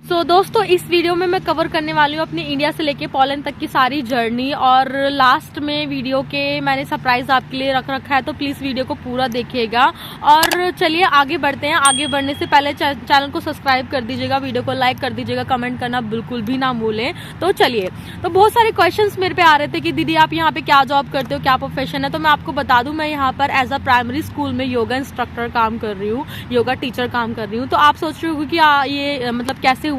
दोस्तों इस वीडियो में मैं कवर करने वाली हूँ अपनी इंडिया से लेके पोलैंड तक की सारी जर्नी, और लास्ट में वीडियो के मैंने सरप्राइज आपके लिए रख रखा है, तो प्लीज़ वीडियो को पूरा देखिएगा। और चलिए आगे बढ़ते हैं। आगे बढ़ने से पहले चैनल को सब्सक्राइब कर दीजिएगा, वीडियो को लाइक कर दीजिएगा, कमेंट करना बिल्कुल भी ना भूलें। तो चलिए, तो बहुत सारे क्वेश्चंस मेरे पे आ रहे थे कि दीदी आप यहाँ पे क्या जॉब करते हो, क्या प्रोफेशन है। तो मैं आपको बता दूँ, मैं यहाँ पर एज अ प्राइमरी स्कूल में योगा इंस्ट्रक्टर काम कर रही हूँ, योगा टीचर काम कर रही हूँ। तो आप सोच रहे हो कि ये मतलब कैसे हुआ।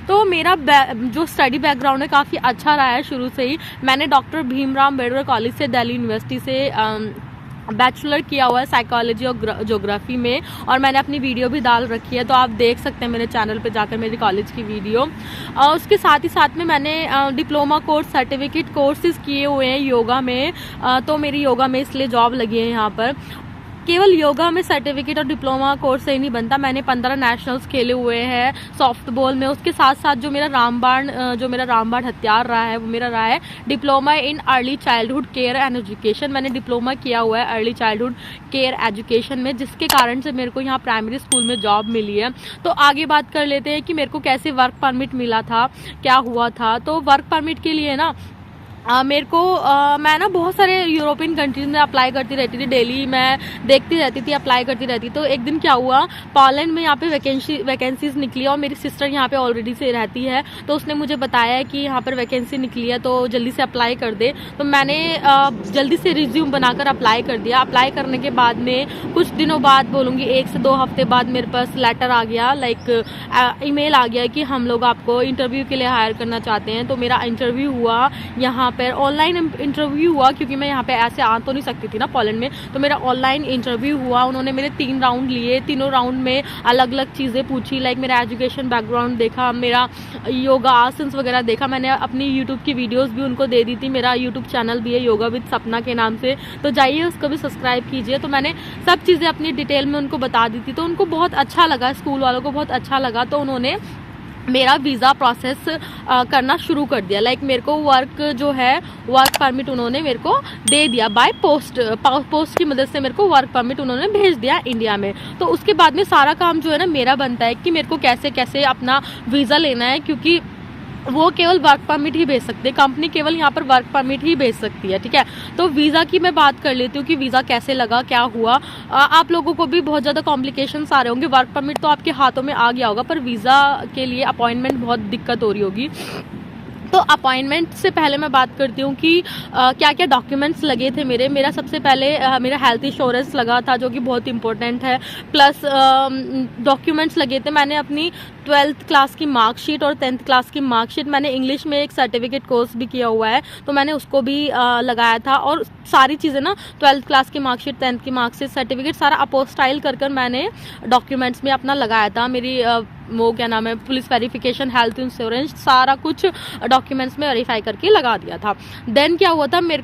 तो मेरा जो स्टडी बैकग्राउंड है काफ़ी अच्छा रहा है शुरू से ही। मैंने डॉक्टर भीमराव अम्बेडकर कॉलेज से, दिल्ली यूनिवर्सिटी से बैचलर किया हुआ है साइकोलॉजी और ज्योग्राफी में, और मैंने अपनी वीडियो भी डाल रखी है, तो आप देख सकते हैं मेरे चैनल पे जाकर मेरी कॉलेज की वीडियो। उसके साथ ही साथ में मैंने डिप्लोमा कोर्स, सर्टिफिकेट कोर्सेज किए हुए हैं योगा में। तो मेरी योगा में इसलिए जॉब लगी है यहाँ पर। केवल योगा में सर्टिफिकेट और डिप्लोमा कोर्स से ही नहीं बनता, मैंने 15 नेशनल्स खेले हुए हैं सॉफ्ट बॉल में। उसके साथ साथ जो मेरा रामबाण हथियार रहा है वो मेरा रहा है diploma in early childhood care and education. मैंने डिप्लोमा किया हुआ है अर्ली चाइल्डहुड केयर एजुकेशन में, जिसके कारण से मेरे को यहाँ प्राइमरी स्कूल में जॉब मिली है। तो आगे बात कर लेते हैं कि मेरे को कैसे वर्क परमिट मिला था, क्या हुआ था। तो वर्क परमिट के लिए ना मेरे को मैं ना बहुत सारे यूरोपियन कंट्रीज में अप्लाई करती रहती थी, डेली मैं देखती रहती थी, अप्लाई करती रहती। तो एक दिन क्या हुआ, पोलैंड में यहाँ पे वैकेंसीज निकली, और मेरी सिस्टर यहाँ पे ऑलरेडी से रहती है, तो उसने मुझे बताया कि यहाँ पर वैकेंसी निकली है तो जल्दी से अप्लाई कर दे। तो मैंने जल्दी से रिज्यूम बनाकर अप्लाई कर दिया। अप्लाई करने के बाद में कुछ दिनों बाद, बोलूँगी 1 से 2 हफ्ते बाद, मेरे पास लेटर आ गया, लाइक ईमेल आ गया कि हम लोग आपको इंटरव्यू के लिए हायर करना चाहते हैं। तो मेरा इंटरव्यू हुआ यहाँ पर, ऑनलाइन इंटरव्यू हुआ, क्योंकि मैं यहाँ पे ऐसे आ तो नहीं सकती थी ना पोलैंड में। तो मेरा ऑनलाइन इंटरव्यू हुआ, उन्होंने मेरे 3 राउंड लिए, तीनों राउंड में अलग अलग चीज़ें पूछी, लाइक मेरा एजुकेशन बैकग्राउंड देखा, मेरा योगा आसन्स वगैरह देखा। मैंने अपनी यूट्यूब की वीडियोस भी उनको दे दी थी, मेरा यूट्यूब चैनल भी है योगा विद सपना के नाम से, तो जाइए उसको भी सब्सक्राइब कीजिए। तो मैंने सब चीज़ें अपनी डिटेल में उनको बता दी थी, तो उनको बहुत अच्छा लगा, स्कूल वालों को बहुत अच्छा लगा। तो उन्होंने मेरा वीज़ा प्रोसेस करना शुरू कर दिया, लाइक मेरे को वर्क परमिट उन्होंने मेरे को दे दिया बाय पोस्ट की मदद से मेरे को वर्क परमिट उन्होंने भेज दिया इंडिया में। तो उसके बाद में सारा काम जो है ना मेरा बनता है कि मेरे को कैसे कैसे अपना वीज़ा लेना है, क्योंकि वो केवल वर्क परमिट ही भेज सकते हैं, कंपनी केवल यहाँ पर वर्क परमिट ही भेज सकती है, ठीक है। तो वीज़ा की मैं बात कर लेती हूँ कि वीज़ा कैसे लगा, क्या हुआ। आप लोगों को भी बहुत ज़्यादा कॉम्प्लिकेशंस आ रहे होंगे। वर्क परमिट तो आपके हाथों में आ गया होगा, पर वीज़ा के लिए अपॉइंटमेंट बहुत दिक्कत हो रही होगी। तो अपॉइंटमेंट से पहले मैं बात करती हूँ कि क्या क्या डॉक्यूमेंट्स लगे थे मेरा सबसे पहले मेरा हेल्थ इंश्योरेंस लगा था, जो कि बहुत इंपॉर्टेंट है। प्लस डॉक्यूमेंट्स लगे थे, मैंने अपनी 12th क्लास की मार्कशीट और 10th क्लास की मार्कशीट, मैंने इंग्लिश में एक सर्टिफिकेट कोर्स भी किया हुआ है, तो मैंने उसको भी लगाया था। और सारी चीज़ें ना 12th क्लास की मार्कशीट, 10th की मार्कशीट, सर्टिफिकेट सारा अपोस्टाइल कर मैंने डॉक्यूमेंट्स में अपना लगाया था। मेरी वो क्या नाम है, पुलिस वेरिफिकेशन, हेल्थ इंश्योरेंस, सारा कुछ डॉक्यूमेंट्स में वेरीफाई करके लगा दिया था। देन क्या हुआ था, मेरे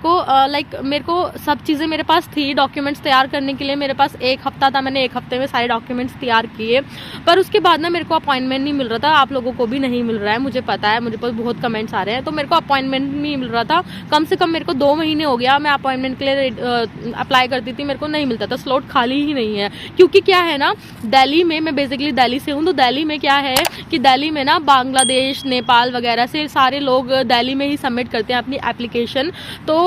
को सब चीज़ें मेरे पास थी डॉक्यूमेंट्स तैयार करने के लिए। मेरे पास 1 हफ्ता था, मैंने 1 हफ्ते में सारे डॉक्यूमेंट्स तैयार किए। पर उसके बाद ना मेरे को अपॉइंटमेंट नहीं मिल रहा था, आप लोगों को भी नहीं मिल रहा है, मुझे पता है, मुझे पास बहुत कमेंट्स आ रहे हैं। तो मेरे को अपॉइंटमेंट नहीं मिल रहा था, कम से कम मेरे को 2 महीने हो गया मैं अपॉइंटमेंट के लिए अप्लाई करती थी, मेरे को नहीं मिलता था, स्लॉट खाली ही नहीं है। क्योंकि क्या है ना, दिल्ली में, मैं बेसिकली दिल्ली से हूँ, तो दिल्ली में क्या है कि दिल्ली में ना बांग्लादेश, नेपाल वगैरह से सारे लोग दिल्ली में ही सबमिट करते हैं अपनी एप्लीकेशन। तो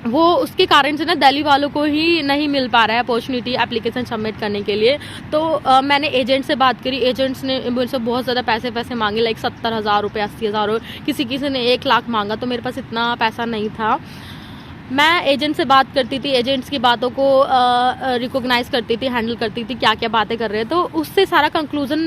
वो उसके कारण से ना दिल्ली वालों को ही नहीं मिल पा रहा है अपॉर्चुनिटी एप्लीकेशन सबमिट करने के लिए। तो मैंने एजेंट से बात करी, एजेंट्स ने मुझसे बहुत ज़्यादा पैसे मांगे, लाइक 70,000 रुपये, 80,000 रुपये, किसी ने 1 लाख मांगा। तो मेरे पास इतना पैसा नहीं था। मैं एजेंट से बात करती थी, एजेंट्स की बातों को रिकॉग्नाइज करती थी, हैंडल करती थी, क्या क्या बातें कर रहे हैं। तो उससे सारा कंक्लूजन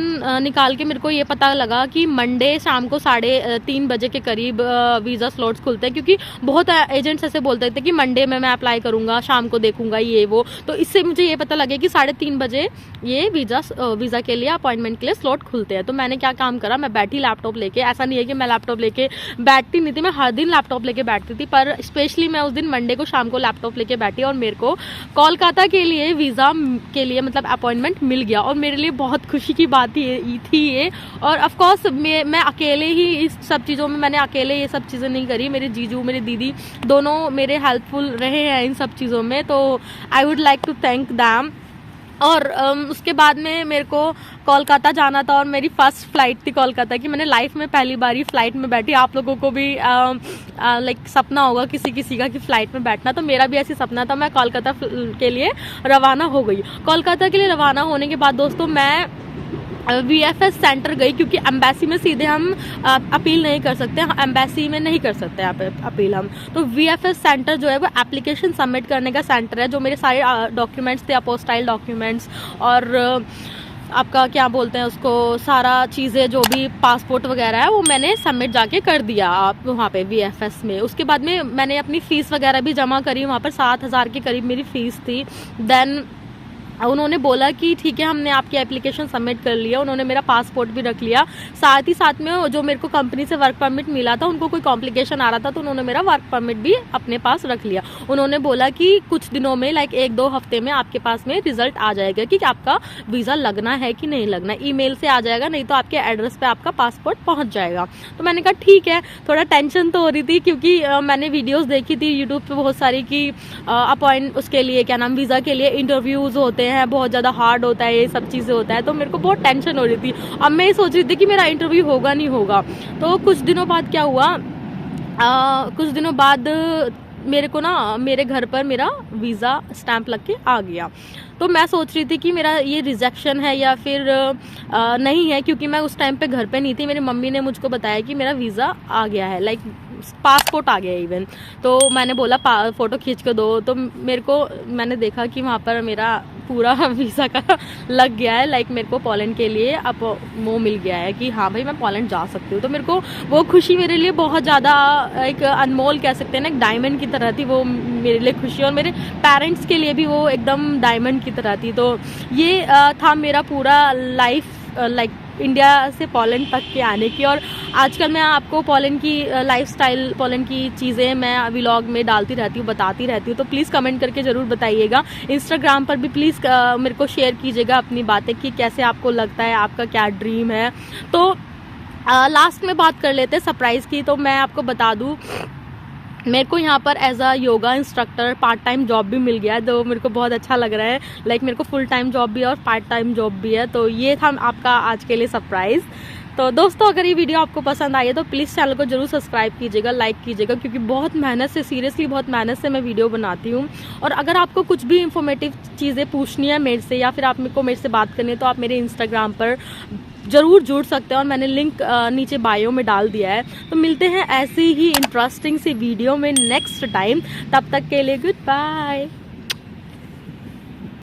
निकाल के मेरे को ये पता लगा कि मंडे शाम को 3:30 बजे के करीब वीज़ा स्लॉट्स खुलते हैं, क्योंकि बहुत एजेंट्स ऐसे बोलते थे कि मंडे में मैं अप्लाई करूँगा, शाम को देखूँगा, ये वो। तो इससे मुझे ये पता लगे कि 3:30 बजे ये वीज़ा के लिए, अपॉइंटमेंट के लिए स्लॉट खुलते हैं। तो मैंने क्या काम करा, मैं बैठी लैपटॉप लेके, ऐसा नहीं है कि मैं लैपटॉप लेके बैठती नहीं थी, मैं हर दिन लैपटॉप लेके बैठती थी, पर स्पेशली मैं उस दिन मंडे को शाम को लैपटॉप लेके बैठी, और मेरे को कोलकाता के लिए वीज़ा के लिए मतलब अपॉइंटमेंट मिल गया। और मेरे लिए बहुत खुशी की बात थी ये। और ऑफ कोर्स मैं अकेले ही इस सब चीज़ों में, मैंने अकेले ये सब चीज़ें नहीं करी, मेरे जीजू, मेरी दीदी दोनों मेरे हेल्पफुल रहे हैं इन सब चीज़ों में। तो I would like to thank them. और उसके बाद में मेरे को कोलकाता जाना था और मेरी फर्स्ट फ्लाइट थी कोलकाता की। मैंने लाइफ में पहली बार ही फ्लाइट में बैठी। आप लोगों को भी लाइक सपना होगा किसी किसी का कि फ्लाइट में बैठना, तो मेरा भी ऐसी सपना था। मैं कोलकाता के लिए रवाना हो गई। कोलकाता के लिए रवाना होने के बाद दोस्तों मैं VFS सेंटर गई, क्योंकि एम्बेसी में सीधे हम अपील नहीं कर सकते, एम्बेसी में नहीं कर सकते अपील हम। तो VFS सेंटर जो है वो एप्लीकेशन सबमिट करने का सेंटर है। जो मेरे सारे डॉक्यूमेंट्स थे, अपोस्टाइल डॉक्यूमेंट्स और आपका क्या बोलते हैं उसको, सारा चीज़ें जो भी पासपोर्ट वगैरह है वो मैंने सबमिट जाके कर दिया आप वहाँ पे VFS में। उसके बाद में मैंने अपनी फ़ीस वगैरह भी जमा करी। वहाँ पर 7,000 के करीब मेरी फ़ीस थी। देन उन्होंने बोला कि ठीक है, हमने आपकी एप्लीकेशन सबमिट कर लिया। उन्होंने मेरा पासपोर्ट भी रख लिया। साथ ही साथ में जो मेरे को कंपनी से वर्क परमिट मिला था, उनको कोई कॉम्प्लिकेशन आ रहा था तो उन्होंने मेरा वर्क परमिट भी अपने पास रख लिया। उन्होंने बोला कि कुछ दिनों में, लाइक 1-2 हफ्ते में आपके पास में रिजल्ट आ जाएगा कि आपका वीज़ा लगना है कि नहीं लगना। ईमेल से आ जाएगा, नहीं तो आपके एड्रेस पे आपका पासपोर्ट पहुंच जाएगा। तो मैंने कहा ठीक है। थोड़ा टेंशन तो हो रही थी, क्योंकि मैंने वीडियोज़ देखी थी यूट्यूब पर बहुत सारी कि अपॉइंट उसके लिए क्या नाम वीज़ा के लिए इंटरव्यूज़ होते हैं, बहुत ज़्यादा हार्ड होता है, ये सब चीज़ें होता है। तो मेरे को बहुत टेंशन हो रही थी। अब मैं ये सोच रही थी कि मेरा इंटरव्यू होगा नहीं होगा। तो कुछ दिनों बाद क्या हुआ, कुछ दिनों बाद मेरे को ना मेरे घर पर मेरा वीज़ा स्टैंप लग के आ गया। तो मैं सोच रही थी कि मेरा ये रिजेक्शन है या फिर नहीं है, क्योंकि मैं उस टाइम पे घर पे नहीं थी। मेरी मम्मी ने मुझको बताया कि मेरा वीज़ा आ गया है, लाइक पासपोर्ट आ गया इवन। तो मैंने बोला फ़ोटो खींच के दो। तो मैंने देखा कि वहाँ पर मेरा पूरा वीज़ा का लग गया है, लाइक मेरे को पोलैंड के लिए अब वो मिल गया है कि हाँ भाई मैं पोलैंड जा सकती हूँ। तो मेरे को वो खुशी मेरे लिए बहुत ज़्यादा एक अनमोल कह सकते हैं ना, एक डायमंड की तरह थी वो मेरे लिए खुशी, और मेरे पेरेंट्स के लिए भी वो एकदम डायमंड की तरह थी। तो ये था मेरा पूरा लाइफ, लाइक इंडिया से पोलैंड तक के आने की। और आजकल मैं आपको पोलैंड की लाइफस्टाइल, पोलैंड की चीज़ें मैं व्लॉग में डालती रहती हूँ, बताती रहती हूँ। तो प्लीज़ कमेंट करके ज़रूर बताइएगा। इंस्टाग्राम पर भी प्लीज़ मेरे को शेयर कीजिएगा अपनी बातें कि कैसे आपको लगता है, आपका क्या ड्रीम है। तो लास्ट में बात कर लेते हैं सरप्राइज़ की। तो मैं आपको बता दूँ, मेरे को यहाँ पर as a yoga instructor part time job भी मिल गया है। तो मेरे को बहुत अच्छा लग रहा है, लाइक मेरे को फुल टाइम जॉब भी है और पार्ट टाइम जॉब भी है। तो ये था आपका आज के लिए सरप्राइज़। तो दोस्तों अगर ये वीडियो आपको पसंद आई है तो प्लीज़ चैनल को जरूर सब्सक्राइब कीजिएगा, लाइक कीजिएगा, क्योंकि बहुत मेहनत से, सीरियसली बहुत मेहनत से मैं वीडियो बनाती हूँ। और अगर आपको कुछ भी इंफॉर्मेटिव चीज़ें पूछनी है मेरे से, या फिर आप मेरे से बात करनी है, तो आप मेरे इंस्टाग्राम पर ज़रूर जुड़ सकते हैं और मैंने लिंक नीचे बायो में डाल दिया है। तो मिलते हैं ऐसी ही इंटरेस्टिंग सी वीडियो में नेक्स्ट टाइम। तब तक के लिए गुड बाय।